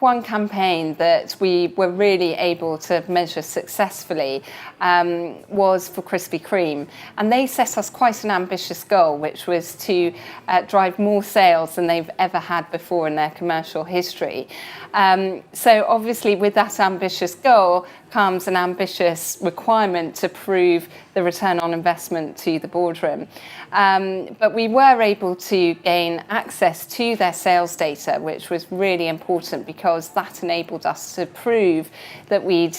One campaign that we were really able to measure successfully was for Krispy Kreme, and they set us quite an ambitious goal, which was to drive more sales than they've ever had before in their commercial history. So obviously with that ambitious goal comes an ambitious requirement to prove the return on investment to the boardroom. But we were able to gain access to their sales data, which was really important because that enabled us to prove that we'd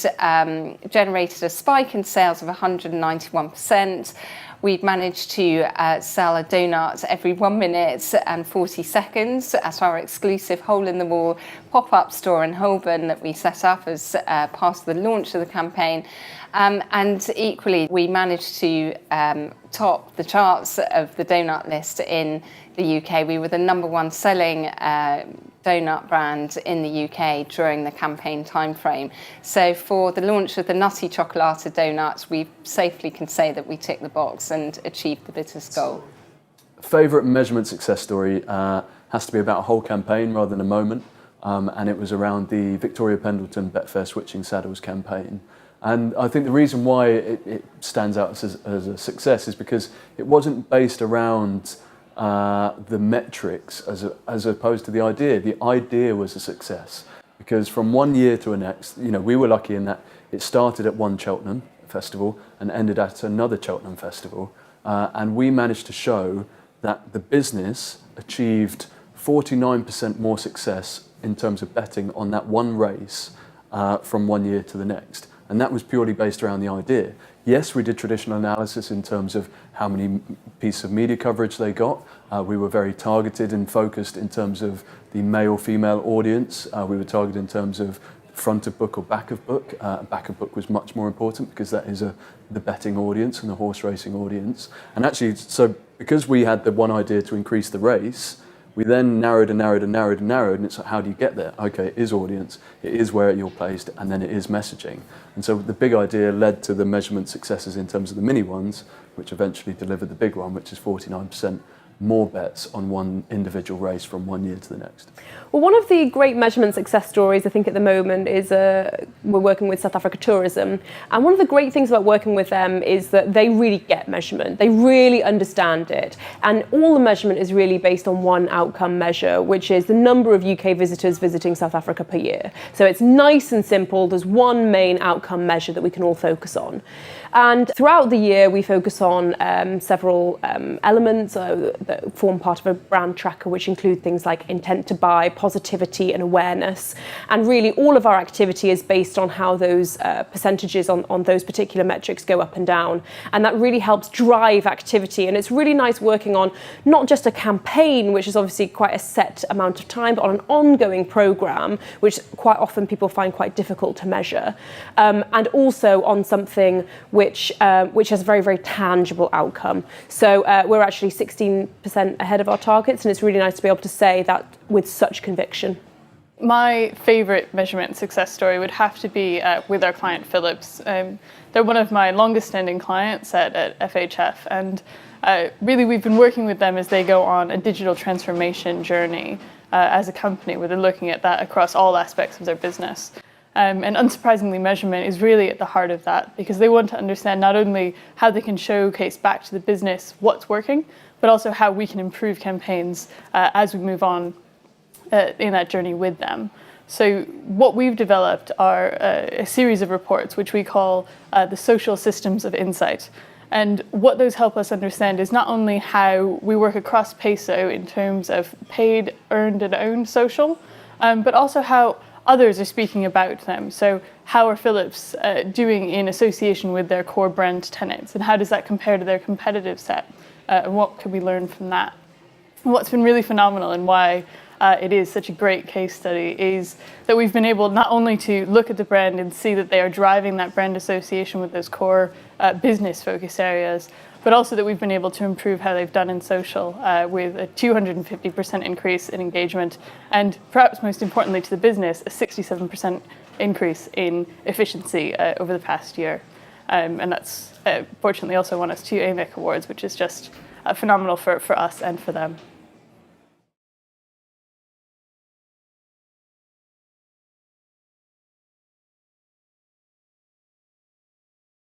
generated a spike in sales of 191%. We'd managed to sell a donut every 1 minute and 40 seconds at our exclusive hole-in-the-wall pop-up store in Holborn that we set up as part of the launch of the campaign. And equally, we managed to top the charts of the donut list in the UK. We were the #1 selling donut brand in the UK during the campaign timeframe. So for the launch of the Nutty Chocolata donut, we safely can say that we ticked the box and achieved the business goal. Favourite measurement success story has to be about a whole campaign rather than a moment, and it was around the Victoria Pendleton Betfair Switching Saddles campaign. And I think the reason why it stands out as a success is because it wasn't based around the metrics as opposed to the idea. The idea was a success because from 1 year to the next, we were lucky in that it started at one Cheltenham festival and ended at another Cheltenham festival, and we managed to show that the business achieved 49% more success in terms of betting on that one race from 1 year to the next. And that was purely based around the idea. Yes, we did traditional analysis in terms of how many pieces of media coverage they got. We were very targeted and focused in terms of the male-female audience. We were targeted in terms of front of book or back of book. Back of book was much more important because that is the betting audience and the horse racing audience. And actually, so because we had the one idea to increase the race, we then narrowed, and it's like, how do you get there? Okay, it is audience, it is where you're placed, and then it is messaging. And so the big idea led to the measurement successes in terms of the mini ones, which eventually delivered the big one, which is 49% more bets on one individual race from 1 year to the next. Well, one of the great measurement success stories, I think, at the moment is we're working with South Africa Tourism. And one of the great things about working with them is that they really get measurement. They really understand it. And all the measurement is really based on one outcome measure, which is the number of UK visitors visiting South Africa per year. So it's nice and simple. There's one main outcome measure that we can all focus on. And throughout the year, we focus on several elements that form part of a brand tracker, which include things like intent to buy, positivity and awareness. And really all of our activity is based on how those percentages on those particular metrics go up and down. And that really helps drive activity. And it's really nice working on not just a campaign, which is obviously quite a set amount of time, but on an ongoing program, which quite often people find quite difficult to measure. And also on something which has a very, very tangible outcome. So we're actually 16% ahead of our targets, and it's really nice to be able to say that with such conviction. My favourite measurement success story would have to be with our client Philips. They're one of my longest standing clients at FHF, and really we've been working with them as they go on a digital transformation journey as a company, where they're looking at that across all aspects of their business. And unsurprisingly, measurement is really at the heart of that, because they want to understand not only how they can showcase back to the business what's working, but also how we can improve campaigns as we move on in that journey with them. So what we've developed are a series of reports which we call the social systems of insight. And what those help us understand is not only how we work across Peso in terms of paid, earned and owned social, but also how others are speaking about them. So how are Philips doing in association with their core brand tenants, and how does that compare to their competitive set? And what can we learn from that? And what's been really phenomenal, and why it is such a great case study, is that we've been able not only to look at the brand and see that they are driving that brand association with those core business focus areas, but also that we've been able to improve how they've done in social with a 250% increase in engagement, and perhaps most importantly to the business, a 67% increase in efficiency over the past year. And that's fortunately also won us 2 AMIC awards, which is just phenomenal for us and for them.